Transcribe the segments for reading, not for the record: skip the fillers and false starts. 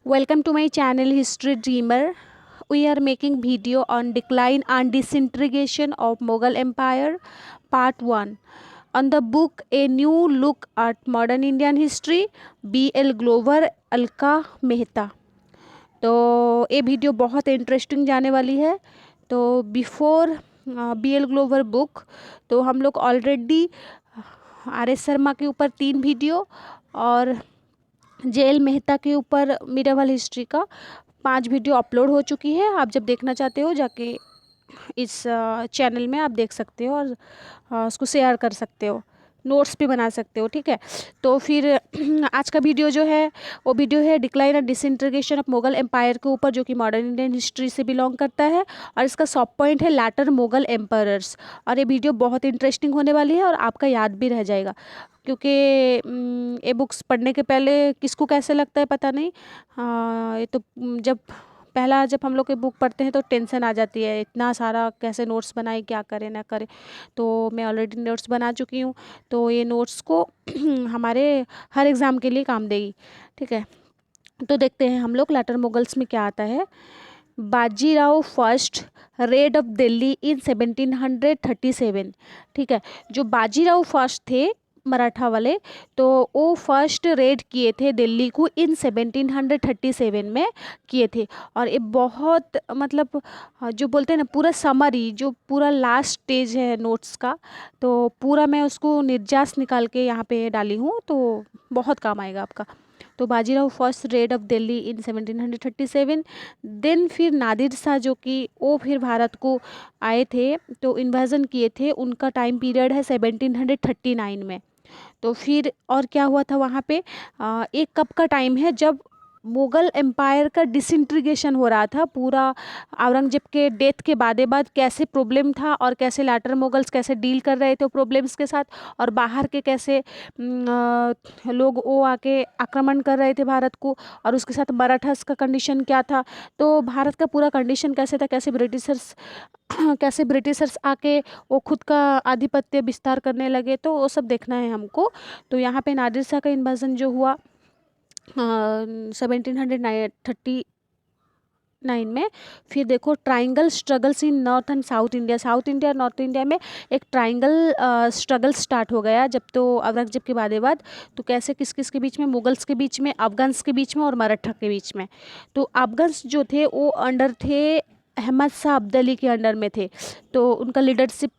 Welcome to my channel History Dreamer. We are making video on decline and disintegration of Mughal Empire part 1 on the book A New Look at Modern Indian History B.L. Grover Alka Mehta. तो ये video बहुत interesting जाने वाली है। तो before B.L. Glover book तो हम लोग ऑलरेडी R.S. शर्मा के ऊपर 3 वीडियो और J.L. मेहता के ऊपर मिरावल हिस्ट्री का 5 वीडियो अपलोड हो चुकी है। आप जब देखना चाहते हो जाके इस चैनल में आप देख सकते हो और उसको शेयर कर सकते हो, नोट्स भी बना सकते हो। ठीक है, तो फिर आज का वीडियो जो है वो वीडियो है decline and disintegration of Mughal empire के ऊपर, जो कि मॉडर्न इंडियन हिस्ट्री से बिलोंग करता है और इसका सब पॉइंट है लैटर मुगल एम्पायर्स। और ये वीडियो बहुत इंटरेस्टिंग होने वाली है और आपका याद भी रह जाएगा, क्योंकि ये बुक्स पढ़ने के पहले किसको कैसे लगता है पता नहीं। ये तो जब हम लोग के बुक पढ़ते हैं तो टेंशन आ जाती है, इतना सारा कैसे नोट्स बनाए, क्या करें ना करें। तो मैं ऑलरेडी नोट्स बना चुकी हूँ, तो ये नोट्स को हमारे हर एग्ज़ाम के लिए काम देगी। ठीक है, तो देखते हैं हम लोग लेटर मुगल्स में क्या आता है। Bajirao first raid of Delhi in 1737। ठीक है, जो बाजीराव फर्स्ट थे मराठा वाले, तो वो फर्स्ट रेड किए थे दिल्ली को इन 1737 में किए थे। और ये बहुत मतलब जो बोलते हैं ना पूरा समरी, जो पूरा लास्ट स्टेज है नोट्स का, तो पूरा मैं उसको निर्जास निकाल के यहाँ पे डाली हूँ, तो बहुत काम आएगा आपका। तो Bajirao first raid of Delhi in 1737। Then फिर नादिर शाह जो कि वो फिर भारत को आए थे, तो इन्वेजन किए थे। उनका टाइम पीरियड है 1739 में। तो फिर और क्या हुआ था वहाँ पे, एक कब का टाइम है जब मुग़ल एम्पायर का डिसइंटीग्रेशन हो रहा था पूरा। औरंगजेब के डेथ के बाद कैसे प्रॉब्लम था और कैसे लेटर मुगल्स कैसे डील कर रहे थे प्रॉब्लम्स के साथ, और बाहर के कैसे लोग वो आके आक्रमण कर रहे थे भारत को, और उसके साथ मराठास का कंडीशन क्या था। तो भारत का पूरा कंडीशन कैसे था, कैसे ब्रिटिशर्स आके वो खुद का आधिपत्य विस्तार करने लगे, तो वो सब देखना है हमको। तो यहाँ पे नादिर शाह का इन्वेजन जो हुआ 1739 में। फिर देखो triangle struggles in north and south India north India में एक ट्राइंगल स्ट्रगल स्टार्ट हो गया जब तो औरंगजेब के बाद। तो कैसे किस किस के बीच में, मुगल्स के बीच में, अफगान्स के बीच में और मराठा के बीच में। तो अफगान्स जो थे वो अंडर थे अहमद शाह अब्दाली के अंडर में थे, तो उनका लीडरशिप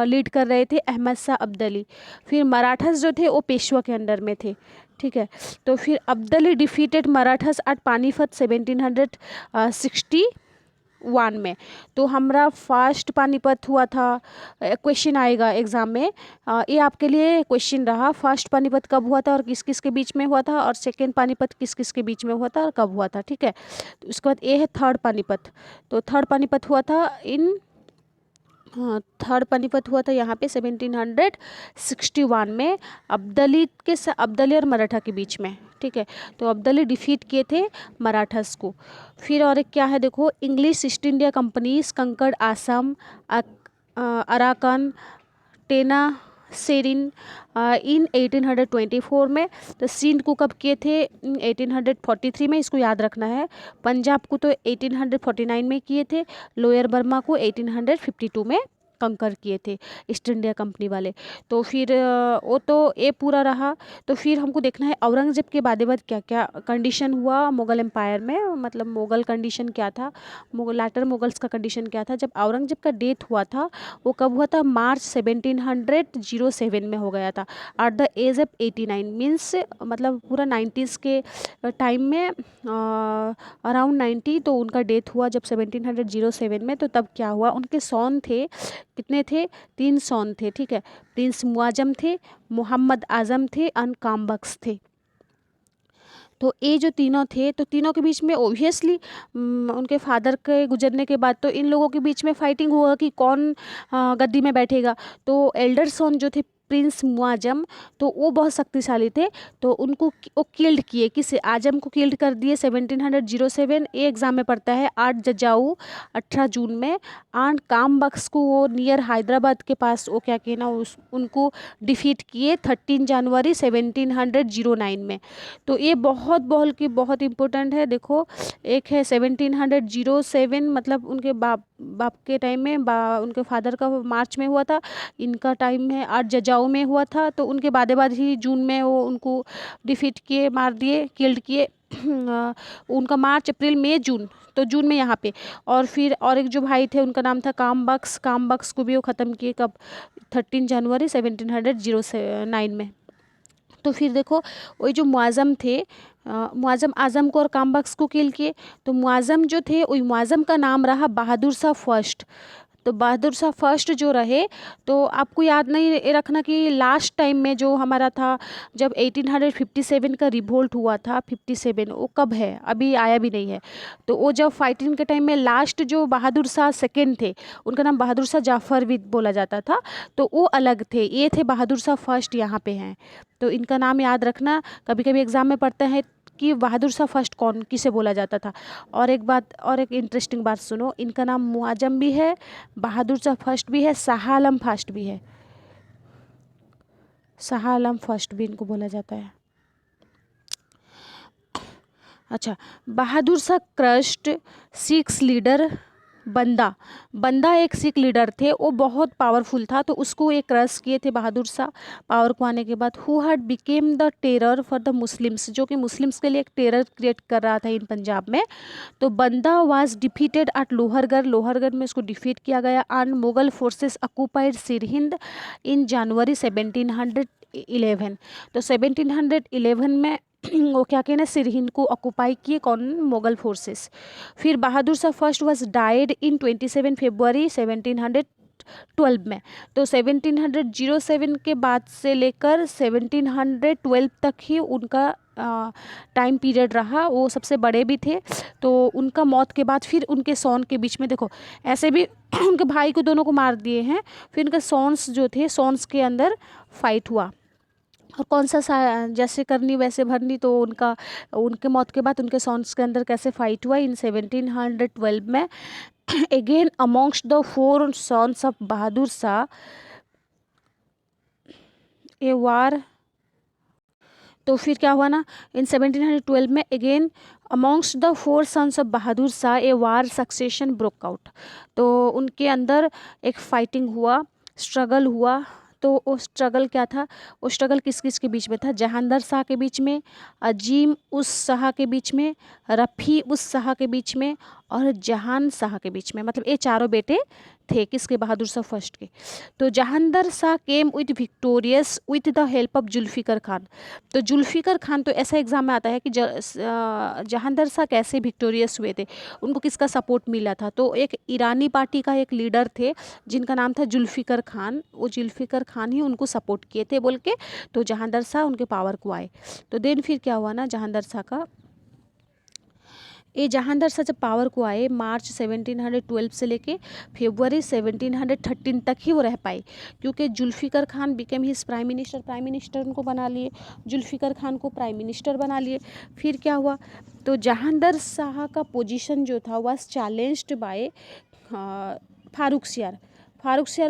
लीड कर रहे थे अहमद शाह अब्दाली। फिर मराठास जो थे वो पेशवा के अंडर में थे। ठीक है, तो फिर अब्दाली डिफीटेड मराठास एट पानीपत 1761 में। तो हमारा फर्स्ट पानीपत हुआ था। क्वेश्चन आएगा एग्ज़ाम में, ये आपके लिए क्वेश्चन रहा, फर्स्ट पानीपत कब हुआ था और किस किस के बीच में हुआ था, और सेकेंड पानीपत किस किस के बीच में हुआ था और कब हुआ था। ठीक है, तो उसके बाद ये है थर्ड पानीपत। तो थर्ड पानीपत हुआ था थर्ड पानीपत हुआ था यहाँ पे 1761 में, अब्दाली और मराठा के बीच में। ठीक है, तो अब्दाली डिफीट किए थे मराठास को। फिर और एक क्या है देखो, English East India Company conquered Assam, Arakan, Tenasserim in 1824 में। तो सिंध को कब किए थे, 1843 में, इसको याद रखना है। पंजाब को तो 1849 में किए थे। लोअर बर्मा को 1852 में कंकर किए थे ईस्ट इंडिया कंपनी वाले। तो फिर वो तो ये पूरा रहा। तो फिर हमको देखना है औरंगजेब के बाद क्या क्या कंडीशन हुआ मुग़ल एम्पायर में, मतलब मुग़ल कंडीशन क्या था, लेटर मुगल्स का कंडीशन क्या था। जब औरंगजेब का डेथ हुआ था वो कब हुआ था, मार्च 1707 में हो गया था at the age of 89। Means मतलब पूरा 90s के टाइम में, अराउंड 90। तो उनका डेथ हुआ जब 1707 में। तो तब क्या हुआ, उनके सॉन थे, कितने थे, 3 सॉन थे। ठीक है, प्रिंस मुआजम थे, मोहम्मद आजम थे और कामबख्श थे। तो ये जो तीनों थे, तो तीनों के बीच में ओबियसली उनके फादर के गुजरने के बाद तो इन लोगों के बीच में फाइटिंग हुआ कि कौन गद्दी में बैठेगा। तो एल्डर सन जो थे प्रिंस मुआजम, तो वो बहुत शक्तिशाली थे, तो उनको वो किल्ड किए, किसे, आजम को किल्ड कर दिए 1707। ये एग्जाम में पड़ता है। 8 जजाऊ 18 जून में, एंड काम बख्श को वो नियर हैदराबाद के पास वो क्या कहना उनको डिफीट किए 13 जनवरी 1709 में। तो ये बहुत बहुत इंपॉर्टेंट है। देखो, एक है 1707, मतलब उनके बाप के टाइम में, उनके फादर का मार्च में हुआ था, इनका टाइम है 8 जजाऊ में हुआ था, तो उनके बाद ही जून में वो उनको डिफीट किए, मार दिए, किल्ड किए। उनका मार्च, अप्रैल, मई, जून, तो जून में यहाँ पे। और फिर और एक जो भाई थे उनका नाम था काम बख्श को भी वो ख़त्म किए कब, 13 जनवरी 1709 में। तो फिर देखो, वही जो मुआज़म थे, मुआज़म आज़म को और काम बख्श को किल किए। तो मुआज़म जो थे, वही मुआज़म का नाम रहा बहादुर शाह फर्स्ट। तो बहादुर शाह फर्स्ट जो रहे, तो आपको याद नहीं रखना कि लास्ट टाइम में जो हमारा था, जब 1857 का रिवोल्ट हुआ था, 57 वो कब है, अभी आया भी नहीं है। तो वो जब फाइटिंग के टाइम में लास्ट जो बहादुर शाह सेकेंड थे, उनका नाम बहादुर शाह जाफ़र भी बोला जाता था, तो वो अलग थे, ये थे बहादुर शाह फर्स्ट, यहाँ पे हैं। तो इनका नाम याद रखना, कभी कभी एग्जाम में पढ़ता है कि बहादुर शाह फर्स्ट कौन, किसे बोला जाता था। और एक इंटरेस्टिंग बात सुनो, इनका नाम मुआजम भी है, बहादुर शाह फर्स्ट भी है, शाह आलम फर्स्ट भी है, शाह आलम फर्स्ट भी इनको बोला जाता है। अच्छा, बहादुर शाह क्रस्ट सिख लीडर बंदा एक सिख लीडर थे, वो बहुत पावरफुल था, तो उसको एक क्रश किए थे बहादुर शाह पावर को आने के बाद। Who had became the terror for the Muslims, जो कि मुस्लिम्स के लिए एक टेरर क्रिएट कर रहा था इन पंजाब में। तो बंदा वाज डिफीटेड एट लोहरगढ़ में उसको डिफीट किया गया। And Mughal forces occupied Sirhind in January 1711। तो 1711 में वो क्या कहना, सिरहिंद को ऑक्यूपाई किए, कौन, मुगल फोर्सेस। फिर Bahadur Shah first was died in 27 February 1712 में। तो 1707 के बाद से लेकर 1712 तक ही उनका टाइम पीरियड रहा, वो सबसे बड़े भी थे। तो उनका मौत के बाद फिर उनके सॉन के बीच में, देखो ऐसे भी उनके भाई को दोनों को मार दिए हैं, फिर उनके सॉन्स जो थे, सॉन्स के अंदर फाइट हुआ, और कौन सा जैसे करनी वैसे भरनी। तो उनके मौत के बाद उनके सॉन्स के अंदर कैसे फाइट हुआ इन 1712 में। Again amongst the 4 sons of Bahadur Shah a war. तो फिर क्या हुआ ना, इन 1712 में again amongst the 4 sons of Bahadur Shah a war succession broke out. तो उनके अंदर एक फाइटिंग हुआ, स्ट्रगल हुआ। तो वो स्ट्रगल क्या था, वो स्ट्रगल किस किस के बीच में था, जहांदर शाह के बीच में, अजीम उस शाह के बीच में, रफ़ी उस शाह के बीच में, और जहान शाह के बीच में। मतलब ये चारों बेटे थे किसके, बहादुर शाह फर्स्ट के। तो Jahandar Shah came with victorious with the help of Zulfikar Khan. तो जुल्फ़िकर खान, तो ऐसा एग्जाम में आता है कि जहांदर शाह कैसे विक्टोरियस हुए थे, उनको किसका सपोर्ट मिला था। तो एक ईरानी पार्टी का एक लीडर थे जिनका नाम था जुल्फ़िकर खान, वो जुल्फ़िकर खान ही उनको सपोर्ट किए थे बोल के। तो जहांदर शाह उनके पावर को आए। तो देन फिर क्या हुआ ना, जहांदर शाह जब पावर को आए, मार्च 1712 से लेके फरवरी 1713 तक ही वो रह पाए, क्योंकि Zulfiqar Khan became his prime minister उनको बना लिए, जुल्फ़िकर खान को प्राइम मिनिस्टर बना लिए। फिर क्या हुआ, तो जहांदर शाह का पोजीशन जो था वाज चैलेंज्ड बाय फारूक सियार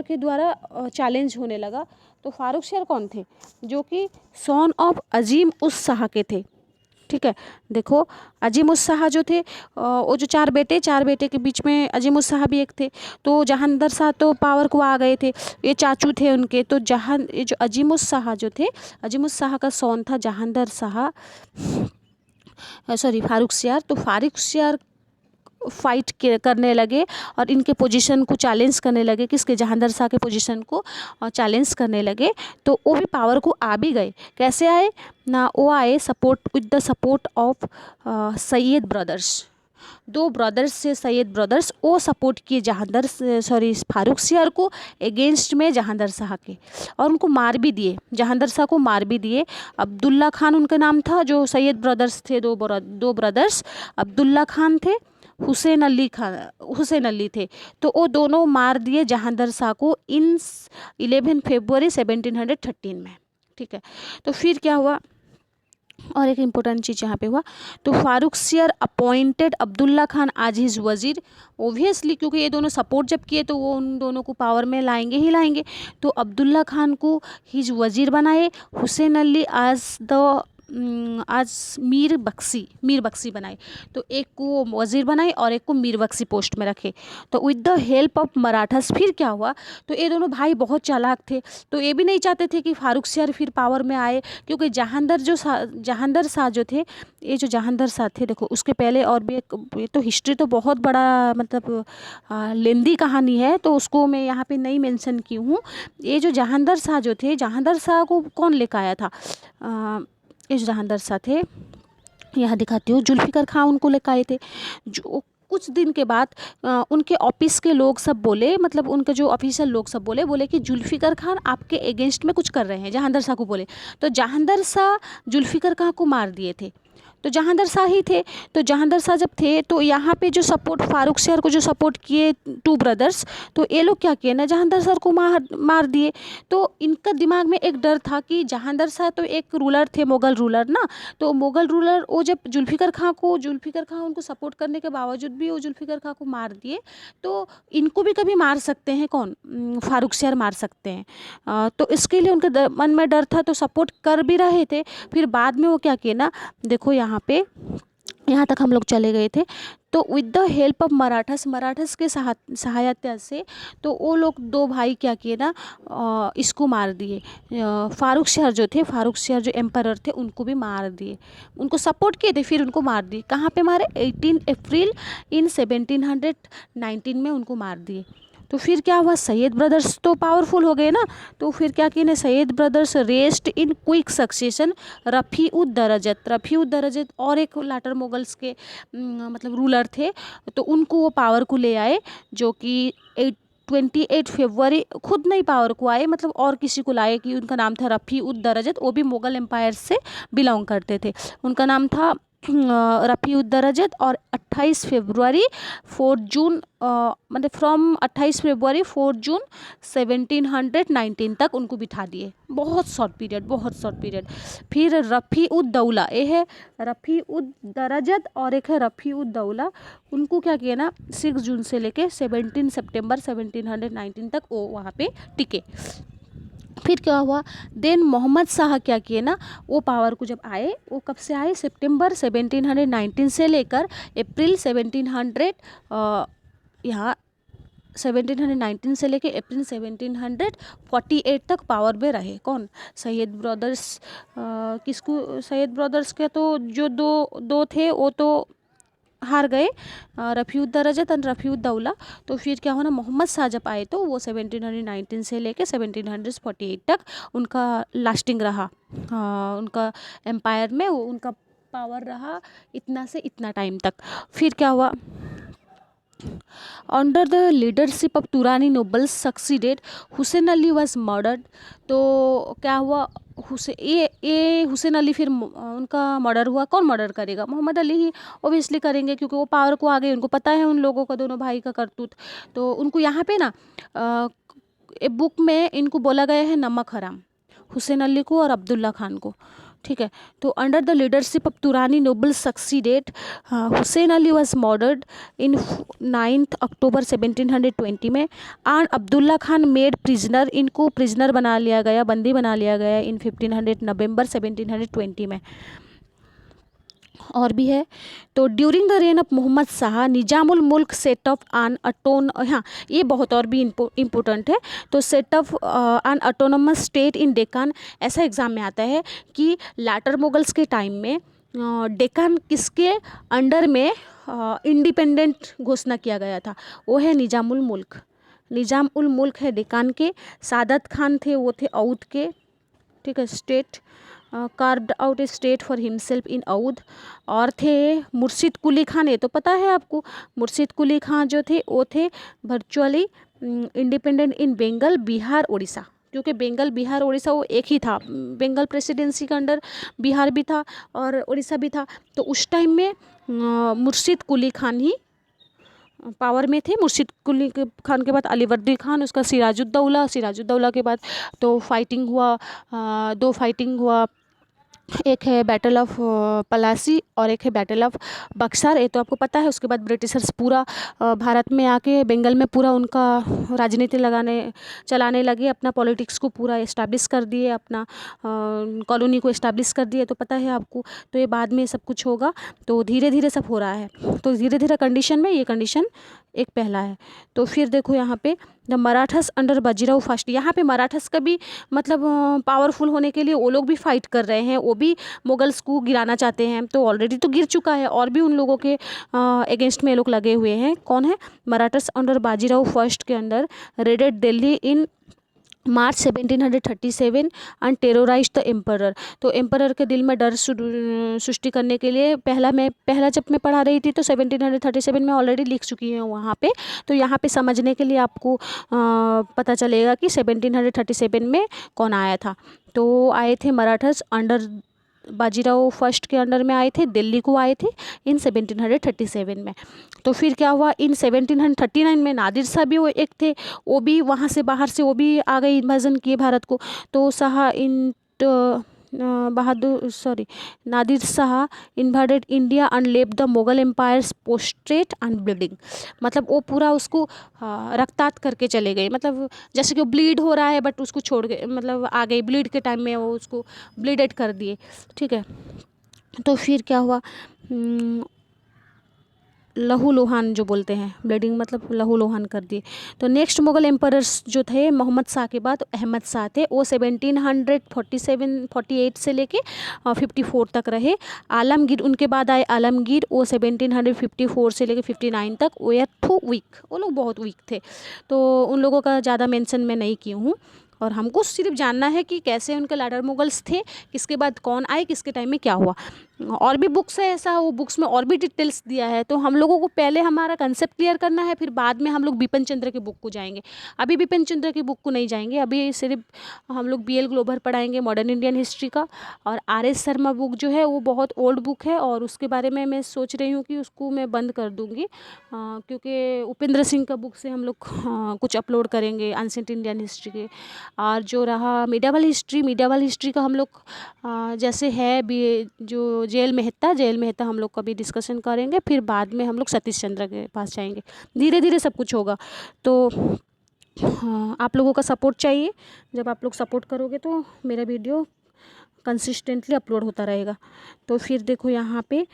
के द्वारा चैलेंज होने लगा। तो फारूक सियार कौन थे, जो कि सॉन ऑफ अजीम उस शाह के थे। ठीक है, देखो अजीम उस शाह जो थे, वो जो चार बेटे के बीच में अजीम उस शाह भी एक थे। तो जहांदर शाह तो पावर को आ गए थे, ये चाचू थे उनके। तो ये जो अजीम उस शाह जो थे, अजीम उस शाह का सॉन था जहांदर शाह, सॉरी फारूक सियार। तो फारूक सियार फाइट करने लगे और इनके पोजीशन को चैलेंज करने लगे, किसके, जहांदर शाह के पोजीशन को चैलेंज करने लगे। तो वो भी पावर को आ भी गए। कैसे आए ना, वो आए with the support of Syed brothers. 2 brothers से सैयद ब्रदर्स, वो सपोर्ट किए फारूक सियार को अगेंस्ट में जहांदर शाह के, और उनको मार भी दिए, जहांदर शाह को मार भी दिए। अब्दुल्ला खान उनका नाम था, जो सैयद ब्रदर्स थे, 2 ब्रदर्स अब्दुल्ला खान थे हुसैन अली थे। तो वो दोनों मार दिए जहांदर शाह को इन 11 फरवरी 1713 में। ठीक है, तो फिर क्या हुआ, और एक इम्पोर्टेंट चीज़ यहाँ पे हुआ, तो फारुखसियर अपॉइंटेड अब्दुल्ला खान आज हिज वजीर। ओब्वियसली क्योंकि ये दोनों सपोर्ट जब किए तो वो उन दोनों को पावर में लाएंगे ही लाएंगे। तो अब्दुल्ला खान को हिज वजीर बनाए, हुसैन अली आज मीर बख्शी बनाए। तो एक को वजीर बनाए और एक को मीर बख्शी पोस्ट में रखे। तो with the help of Marathas फिर क्या हुआ, तो ये दोनों भाई बहुत चालाक थे। तो ये भी नहीं चाहते थे कि फारुखसियर फिर पावर में आए, क्योंकि जहांदर शाह जो थे, ये जो जहांदर शाह थे, देखो उसके पहले और भी एक, ये तो हिस्ट्री तो बहुत बड़ा मतलब लेंदी कहानी है, तो उसको मैं यहाँ पे नहीं मेंशन की हूँ। ये जो जहांदर शाह जो थे, जहांदर शाह को कौन लेकर आया था, ये जो जहांदर शाह थे, यहाँ दिखाती हूँ, जुल्फ़िकार खान उनको लेकर आए थे। जो कुछ दिन के बाद उनके ऑफिस के लोग सब बोले, मतलब उनके जो ऑफिशियल लोग सब बोले कि जुल्फ़िकार खान आपके अगेंस्ट में कुछ कर रहे हैं, जहांदर शाह को बोले। तो जहांदर शाह जुल्फ़िकार खान को मार दिए थे, तो जहांदर शाह ही थे। तो जहांदर शाह जब थे तो यहाँ पे जो सपोर्ट फारुखसियर को जो सपोर्ट किए टू ब्रदर्स, तो ये लोग क्या किए ना, जहांदर शाह को मार दिए। तो इनका दिमाग में एक डर था कि जहांदर शाह तो एक रूलर थे, मुग़ल रूलर ना, तो मुग़ल रूलर वो जब जुल्फ़िकार खान उनको सपोर्ट करने के बावजूद भी वो जुल्फ़िकार खान को मार दिए, तो इनको भी कभी मार सकते हैं, कौन, फारुखसियर मार सकते हैं। तो इसके लिए उनके मन में डर था, तो सपोर्ट कर भी रहे थे। फिर बाद में वो क्या किए ना, देखो यहाँ तक हम लोग चले गए थे। तो with the help of Marathas के सहायता से, तो वो लोग दो भाई क्या किए ना, इसको मार दिए। फारुखसियर जो एम्परर थे उनको भी मार दिए, उनको सपोर्ट किए थे फिर उनको मार दिए। कहाँ पे मारे, 18 अप्रैल इन 1719 में उनको मार दिए। तो फिर क्या हुआ, सैयद ब्रदर्स तो पावरफुल हो गए ना, तो फिर क्या किए ना, Syed brothers rest in quick succession Rafi उद दरजत और एक लाटर मुगल्स के मतलब रूलर थे, तो उनको वो पावर को ले आए, जो कि 28 फरवरी खुद नहीं पावर को आए, मतलब और किसी को लाए, कि उनका नाम था रफ़ी उद दरजत। वो भी मुग़ल एम्पायर से बिलोंग करते थे, उनका नाम था रफ़ी उद दरजत। और 28 फरवरी 4 जून मतलब फ्रॉम 28 फरवरी 4 जून 1719 तक उनको बिठा दिए। बहुत शॉर्ट पीरियड। फिर रफ़ी उद दौला, ये है रफ़ी उद दरजत और एक है रफ़ी उद दौला, उनको क्या किया ना, 6 जून से लेके 17 सितंबर 1719 तक वो वहाँ पे टिके। फिर क्या हुआ, देन मोहम्मद शाह क्या किए ना, वो पावर को जब आए, वो कब से आए, सितंबर 1719 से लेकर अप्रैल 1719 से लेके अप्रैल 1748 तक पावर में रहे। कौन, सैयद ब्रदर्स के तो जो दो थे वो तो हार गए, रफ़ी उद दरजत और रफ़ी उद दौला। तो फिर क्या हुआ ना, मोहम्मद शाह जब आए तो वो 1719 से लेके 1748 तक उनका लास्टिंग रहा, उनका एम्पायर में उनका पावर रहा इतना से इतना टाइम तक। फिर क्या हुआ, under the leadership of तुरानी nobles succeeded, Hussain Ali was murdered. तो क्या हुआ, हुसैन अली फिर उनका मर्डर हुआ। कौन मर्डर करेगा, मोहम्मद अली ही ओबियसली करेंगे, क्योंकि वो पावर को आ गए, उनको पता है उन लोगों का, दोनों भाई का करतूत। तो उनको यहाँ पे ना एक बुक में इनको बोला गया है नमक हराम, हुसैन अली को और अब्दुल्ला खान को। ठीक है, तो under the leadership of Turani noble succeeded, Hussain Ali was murdered in 9 October 1720 में, and Abdullah Khan made prisoner, इनको प्रिजनर बना लिया गया, बंदी बना लिया गया इन 1500 नवंबर 1720 में। और भी है, तो during the reign of Mohammad Shah Nizamul Mulk set of N हाँ ये बहुत और भी इम्पोर्टेंट है। तो set of N autonomous state in Deccan, ऐसा एग्जाम में आता है कि लाटर मुगल्स के टाइम में डेक्कन किसके अंडर में इंडिपेंडेंट घोषणा किया गया था, वो है निजामुल मुल्क है डेक्कन के। सादत खान थे, वो थे अवध के। ठीक है, state carved out A state for himself in Awadh. और थे मुर्शिद कुली खान, ये तो पता है आपको, मुर्शिद कुली खान जो थे वो थे virtually independent in Bengal, Bihar, Orissa, क्योंकि बंगाल, बिहार, उड़ीसा वो एक ही था। बंगाल प्रेसिडेंसी के अंडर बिहार भी था और उड़ीसा भी था। तो उस टाइम में मुर्शिद कुली खान ही पावर में थे। मुर्शिद कुली खान के बाद अलीवर्दी खान, उसका सिराजुद्दौला के बाद तो फाइटिंग हुआ, दो फाइटिंग हुआ, एक है बैटल ऑफ पलासी और एक है बैटल ऑफ बक्सर, ये तो आपको पता है। उसके बाद ब्रिटिशर्स पूरा भारत में आके बंगाल में पूरा उनका राजनीति चलाने लगे, अपना पॉलिटिक्स को पूरा इस्टेब्लिश कर दिए, अपना कॉलोनी को इस्टेब्लिश कर दिए, तो पता है आपको। तो ये बाद में सब कुछ होगा, तो धीरे धीरे सब हो रहा है। तो धीरे धीरे कंडीशन में ये कंडीशन एक पहला है। तो फिर देखो यहाँ पे the Marathas under Bajirao first, यहाँ पे मराठास का भी मतलब पावरफुल होने के लिए वो लोग भी फाइट कर रहे हैं, वो भी मुगल्स को गिराना चाहते हैं। तो ऑलरेडी तो गिर चुका है और भी उन लोगों के अगेंस्ट में ये लोग लगे हुए हैं। कौन है? मराठास अंडर बाजीराव फर्स्ट के under raided Delhi in March 1737 and terrorise the emperor. तो एम्परर के दिल में डर सृष्टि करने के लिए पहला जब मैं पढ़ा रही थी तो 1737 में ऑलरेडी लिख चुकी हूँ वहाँ पे। तो यहाँ पे समझने के लिए आपको पता चलेगा कि 1737 में कौन आया था। तो आए थे मराठास अंडर बाजीराव फर्स्ट के अंडर में आए थे, दिल्ली को आए थे इन 1737 में। तो फिर क्या हुआ, इन 1739 में नादिर शाह भी वो एक थे, वो भी वहाँ से बाहर से वो भी आ गए, इन्वेजन किए भारत को। तो Nadir Shah invaded India and left the Mughal empires prostrate and bleeding. मतलब वो पूरा उसको रक्तात करके चले गए, मतलब जैसे कि वो ब्लीड हो रहा है बट उसको छोड़ गए, मतलब आ गई ब्लीड के टाइम में वो उसको ब्लीडेड कर दिए, ठीक है। तो फिर क्या हुआ, लहू लोहान जो बोलते हैं, ब्लीडिंग मतलब लहू लोहान कर दिए। तो नेक्स्ट मुगल एम्परर्स जो थे मोहम्मद शाह के बाद अहमद शाह थे, वो 1748 से लेके 54 तक रहे। आलमगीर उनके बाद आए, आलमगीर वो 1754 से लेके 59 तक। वो आर टू वीक, वो लोग बहुत वीक थे, तो उन लोगों का ज़्यादा मेंशन मैं नहीं की हूँ। और हमको सिर्फ जानना है कि कैसे उनके लाडर मुगल्स थे, किसके बाद कौन आए, किसके टाइम में क्या हुआ। और भी बुक्स है ऐसा, वो बुक्स में और भी डिटेल्स दिया है। तो हम लोगों को पहले हमारा कंसेप्ट क्लियर करना है, फिर बाद में हम लोग बिपिन चंद्र की बुक को जाएंगे। अभी बिपिन चंद्र की बुक को नहीं जाएंगे, अभी सिर्फ हम लोग BL ग्लोबर पढ़ाएंगे मॉडर्न इंडियन हिस्ट्री का। और RS शर्मा बुक जो है वो बहुत ओल्ड बुक है, और उसके बारे में मैं सोच रही हूँ कि उसको मैं बंद कर दूँगी, क्योंकि उपेंद्र सिंह का बुक से हम लोग कुछ अपलोड करेंगे एंशिएंट इंडियन हिस्ट्री के। और जो रहा मिडावल हिस्ट्री का हम लोग जैसे है जो जेल मेहता हम लोग का भी डिस्कशन करेंगे। फिर बाद में हम लोग सतीश चंद्र के पास जाएंगे, धीरे धीरे सब कुछ होगा। तो हाँ, आप लोगों का सपोर्ट चाहिए। जब आप लोग सपोर्ट करोगे तो मेरा वीडियो कंसिस्टेंटली अपलोड होता रहेगा। तो फिर देखो यहाँ पे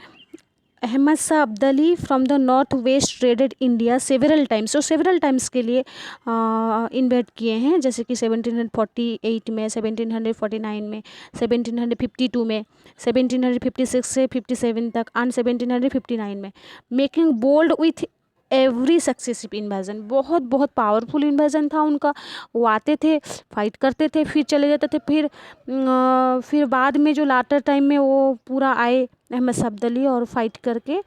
Ahmad Shah Abdali from the north west raided India several times. तो सेवरल टाइम्स के लिए इन्वेट किए हैं, जैसे कि 1748 में, 1749 में, 1752 में, 1756 से 57 तक एंड 1759 में। Making bold with every successive invasion, बहुत बहुत पावरफुल इन्वेजन था उनका। वो आते थे, फाइट करते थे, फिर चले जाते थे। फिर बाद में जो लाटर टाइम में वो पूरा आए अहमद शाह अब्दाली और फाइट करके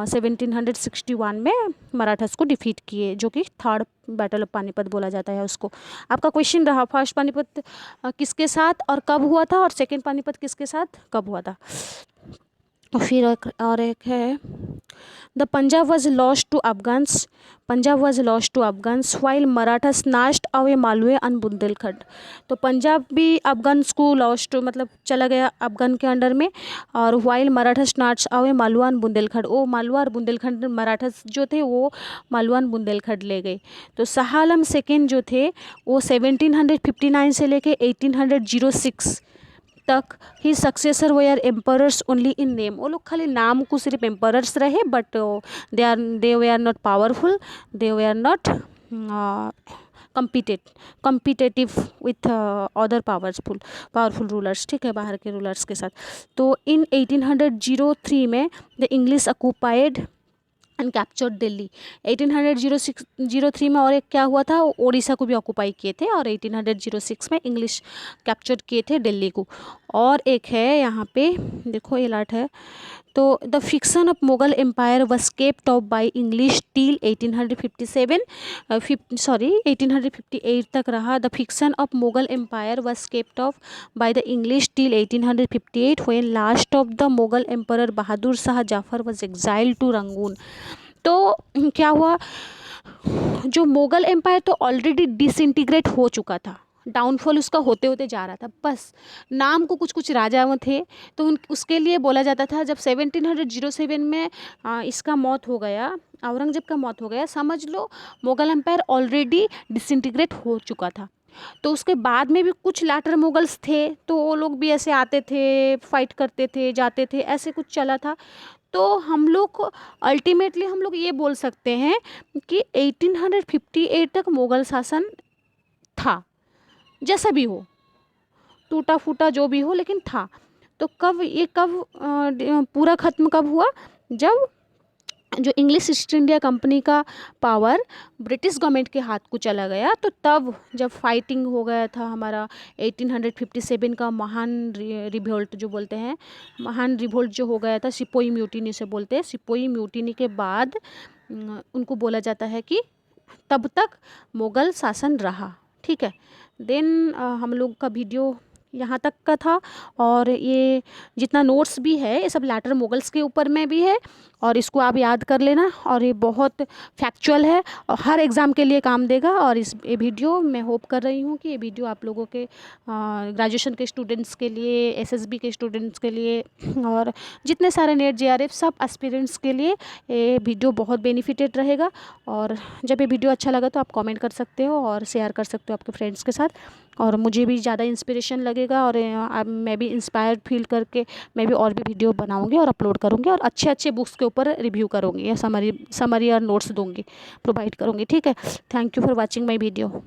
1761 में मराठास को डिफीट किए, जो कि थर्ड बैटल ऑफ पानीपत बोला जाता है उसको। आपका क्वेश्चन रहा फर्स्ट पानीपत किसके साथ और कब हुआ था, और सेकेंड पानीपत किसके साथ कब हुआ था। फिर एक है the Punjab was lost to Afghans, while Maratha snatched away Malwa and Bundelkhand. तो पंजाब भी अफगान्स को लॉस्ट मतलब चला गया अफगान के अंडर में, और while Maratha snatched away Malwa and Bundelkhand, वो मालवा और बुंदेलखंड मराठा जो थे वो मालवा एंड बुंदेलखंड ले गए। तो शाह आलम सेकेंड जो थे वो 1759 से लेके 1806 तक ही successor were emperors only in name. वो लोग खाली नाम को सिर्फ एम्परर्स रहे, but they were not powerful, they were not competitive with other powerful rulers, ठीक है, बाहर के रूलर्स के साथ। तो इन 1803 में the English occupied and captured Delhi. 1803 में और एक क्या हुआ था, ओडिशा को भी ऑक्यूपाई किए थे, और 1806 में इंग्लिश कैप्चर किए थे दिल्ली को। और एक है यहाँ पे देखो ये लाट है, तो the fiction of Mughal empire was kept off by English till 1858 तक रहा। The fiction of Mughal empire was kept off by the English till 1858 when last of the Mughal emperor Bahadur Shah Zafar was exiled to Rangoon. तो क्या हुआ, जो मुगल एम्पायर तो already disintegrate हो चुका था, डाउनफॉल उसका होते होते जा रहा था, बस नाम को कुछ कुछ राजा थे, तो उसके लिए बोला जाता था। जब 1707 में इसका मौत हो गया, औरंगजेब का मौत हो गया, समझ लो मुगल एम्पायर ऑलरेडी डिसइंटीग्रेट हो चुका था। तो उसके बाद में भी कुछ लाटर मुगल्स थे, तो वो लोग भी ऐसे आते थे, फाइट करते थे, जाते थे, ऐसे कुछ चला था। तो हम लोग अल्टीमेटली हम लोग ये बोल सकते हैं कि 1858 तक मुगल शासन था, जैसा भी हो, टूटा फूटा जो भी हो, लेकिन था। तो कब पूरा ख़त्म कब हुआ, जब जो इंग्लिश ईस्ट इंडिया कंपनी का पावर ब्रिटिश गवर्नमेंट के हाथ को चला गया, तो तब जब फाइटिंग हो गया था हमारा 1857 का महान रिवोल्ट जो बोलते हैं, महान रिवोल्ट जो हो गया था, सिपोही म्यूटिनी से बोलते हैं। सिपोही म्यूटिनी के बाद उनको बोला जाता है कि तब तक मुग़ल शासन रहा। ठीक है, देन हम लोग का वीडियो यहाँ तक का था, और ये जितना नोट्स भी है ये सब लैटर मुगल्स के ऊपर में भी है, और इसको आप याद कर लेना, और ये बहुत फैक्चुअल है और हर एग्ज़ाम के लिए काम देगा। और ये वीडियो मैं होप कर रही हूँ कि ये वीडियो आप लोगों के ग्रेजुएशन के स्टूडेंट्स के लिए, एसएसबी के स्टूडेंट्स के लिए, और जितने सारे नेट जेआरएफ सब एस्पिरेंट्स के लिए ये वीडियो बहुत बेनिफिटेड रहेगा। और जब ये वीडियो अच्छा लगा तो आप कमेंट कर सकते हो और शेयर कर सकते हो आपके फ्रेंड्स के साथ, और मुझे भी ज़्यादा इंस्पिरेशन लगेगा, और मैं भी इंस्पायर्ड फील करके मैं भी और भी वीडियो बनाऊंगी और अपलोड करूंगी, और अच्छे अच्छे बुक्स के ऊपर रिव्यू करूंगी या समरी और नोट्स दूंगी, प्रोवाइड करूंगी। ठीक है, thank you for watching my video.